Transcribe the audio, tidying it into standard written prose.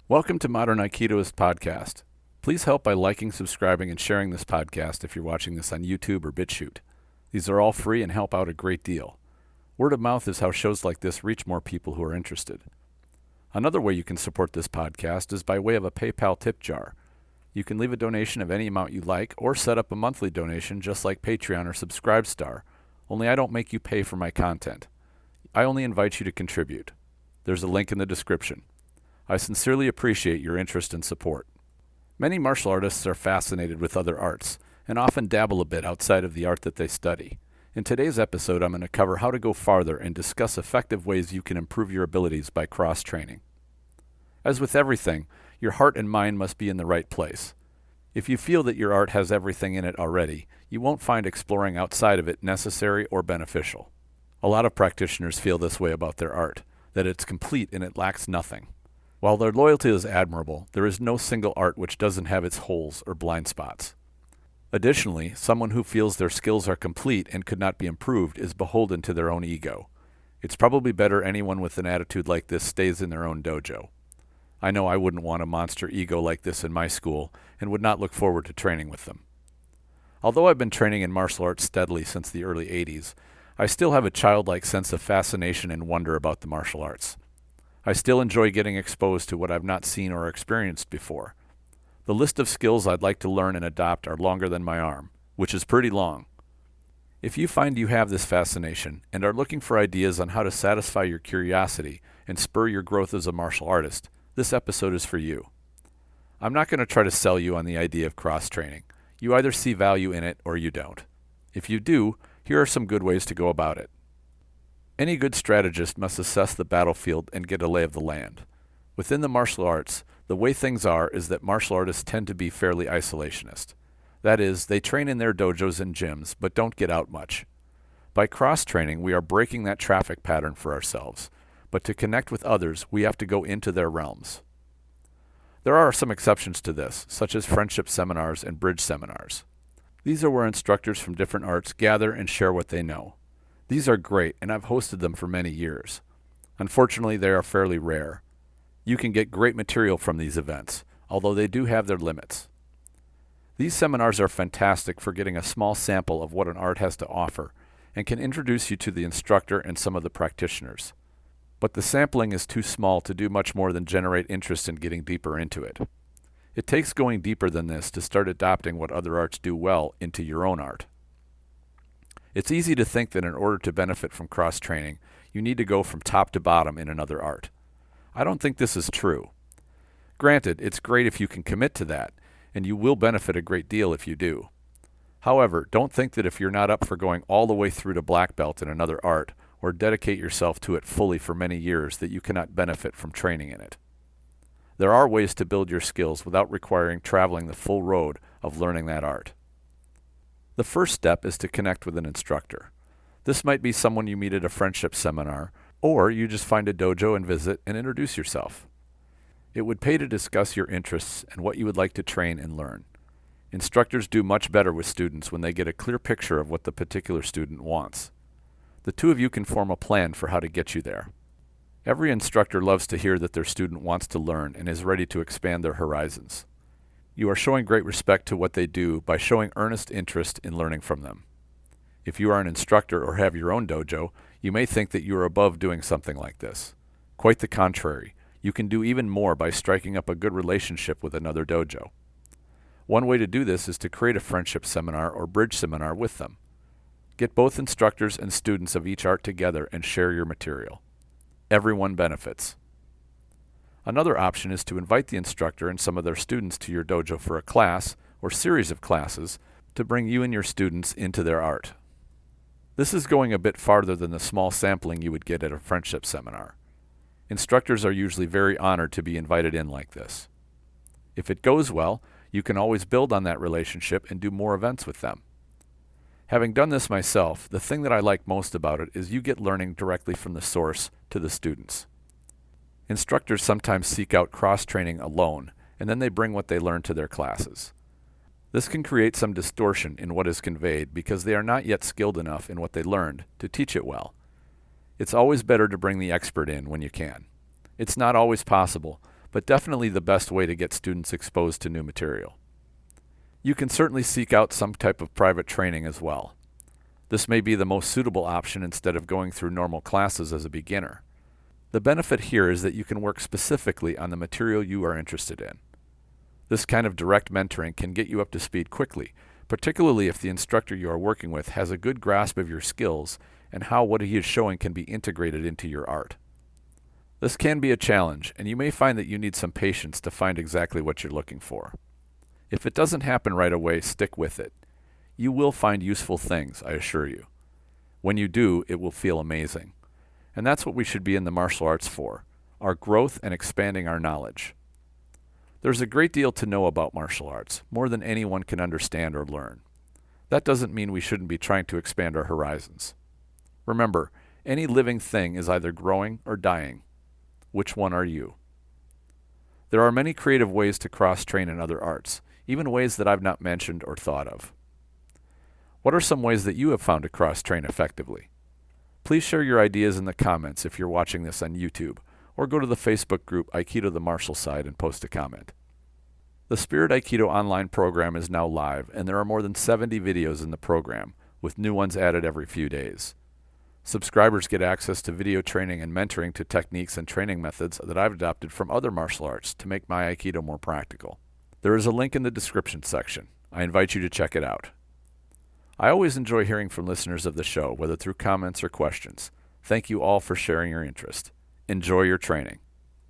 Welcome to Modern Aikidoist Podcast. Please help by liking, subscribing, and sharing this podcast if you're watching this on YouTube or BitChute. These are all free and help out a great deal. Word of mouth is how shows like this reach more people who are interested. Another way you can support this podcast is by way of a PayPal tip jar. You can leave a donation of any amount you like or set up a monthly donation just like Patreon or Subscribestar, only I don't make you pay for my content. I only invite you to contribute. There's a link in the description. I sincerely appreciate your interest and support. Many martial artists are fascinated with other arts and often dabble a bit outside of the art that they study. In today's episode, I'm going to cover how to go farther and discuss effective ways you can improve your abilities by cross-training. As with everything, your heart and mind must be in the right place. If you feel that your art has everything in it already, you won't find exploring outside of it necessary or beneficial. A lot of practitioners feel this way about their art, that it's complete and it lacks nothing. While their loyalty is admirable, there is no single art which doesn't have its holes or blind spots. Additionally, someone who feels their skills are complete and could not be improved is beholden to their own ego. It's probably better anyone with an attitude like this stays in their own dojo. I know I wouldn't want a monster ego like this in my school and would not look forward to training with them. Although I've been training in martial arts steadily since the early 80s, I still have a childlike sense of fascination and wonder about the martial arts. I still enjoy getting exposed to what I've not seen or experienced before. The list of skills I'd like to learn and adopt are longer than my arm, which is pretty long. If you find you have this fascination and are looking for ideas on how to satisfy your curiosity and spur your growth as a martial artist, this episode is for you. I'm not going to try to sell you on the idea of cross-training. You either see value in it or you don't. If you do, here are some good ways to go about it. Any good strategist must assess the battlefield and get a lay of the land. Within the martial arts, the way things are is that martial artists tend to be fairly isolationist. That is, they train in their dojos and gyms, but don't get out much. By cross-training, we are breaking that traffic pattern for ourselves, but to connect with others, we have to go into their realms. There are some exceptions to this, such as friendship seminars and bridge seminars. These are where instructors from different arts gather and share what they know. These are great, and I've hosted them for many years. Unfortunately, they are fairly rare. You can get great material from these events, although they do have their limits. These seminars are fantastic for getting a small sample of what an art has to offer and can introduce you to the instructor and some of the practitioners. But the sampling is too small to do much more than generate interest in getting deeper into it. It takes going deeper than this to start adopting what other arts do well into your own art. It's easy to think that in order to benefit from cross-training, you need to go from top to bottom in another art. I don't think this is true. Granted, it's great if you can commit to that, and you will benefit a great deal if you do. However, don't think that if you're not up for going all the way through to black belt in another art, or dedicate yourself to it fully for many years, that you cannot benefit from training in it. There are ways to build your skills without requiring traveling the full road of learning that art. The first step is to connect with an instructor. This might be someone you meet at a friendship seminar, or you just find a dojo and visit and introduce yourself. It would pay to discuss your interests and what you would like to train and learn. Instructors do much better with students when they get a clear picture of what the particular student wants. The two of you can form a plan for how to get you there. Every instructor loves to hear that their student wants to learn and is ready to expand their horizons. You are showing great respect to what they do by showing earnest interest in learning from them. If you are an instructor or have your own dojo, you may think that you are above doing something like this. Quite the contrary. You can do even more by striking up a good relationship with another dojo. One way to do this is to create a friendship seminar or bridge seminar with them. Get both instructors and students of each art together and share your material. Everyone benefits. Another option is to invite the instructor and some of their students to your dojo for a class or series of classes to bring you and your students into their art. This is going a bit farther than the small sampling you would get at a friendship seminar. Instructors are usually very honored to be invited in like this. If it goes well, you can always build on that relationship and do more events with them. Having done this myself, the thing that I like most about it is you get learning directly from the source to the students. Instructors sometimes seek out cross-training alone, and then they bring what they learn to their classes. This can create some distortion in what is conveyed because they are not yet skilled enough in what they learned to teach it well. It's always better to bring the expert in when you can. It's not always possible, but definitely the best way to get students exposed to new material. You can certainly seek out some type of private training as well. This may be the most suitable option instead of going through normal classes as a beginner. The benefit here is that you can work specifically on the material you are interested in. This kind of direct mentoring can get you up to speed quickly, particularly if the instructor you are working with has a good grasp of your skills and how what he is showing can be integrated into your art. This can be a challenge, and you may find that you need some patience to find exactly what you're looking for. If it doesn't happen right away, stick with it. You will find useful things, I assure you. When you do, it will feel amazing. And that's what we should be in the martial arts for, our growth and expanding our knowledge. There's a great deal to know about martial arts, more than anyone can understand or learn. That doesn't mean we shouldn't be trying to expand our horizons. Remember, any living thing is either growing or dying. Which one are you? There are many creative ways to cross-train in other arts, even ways that I've not mentioned or thought of. What are some ways that you have found to cross-train effectively? Please share your ideas in the comments if you're watching this on YouTube, or go to the Facebook group Aikido the Martial Side and post a comment. The Spirit Aikido Online program is now live, and there are more than 70 videos in the program, with new ones added every few days. Subscribers get access to video training and mentoring to techniques and training methods that I've adopted from other martial arts to make my Aikido more practical. There is a link in the description section. I invite you to check it out. I always enjoy hearing from listeners of the show, whether through comments or questions. Thank you all for sharing your interest. Enjoy your training.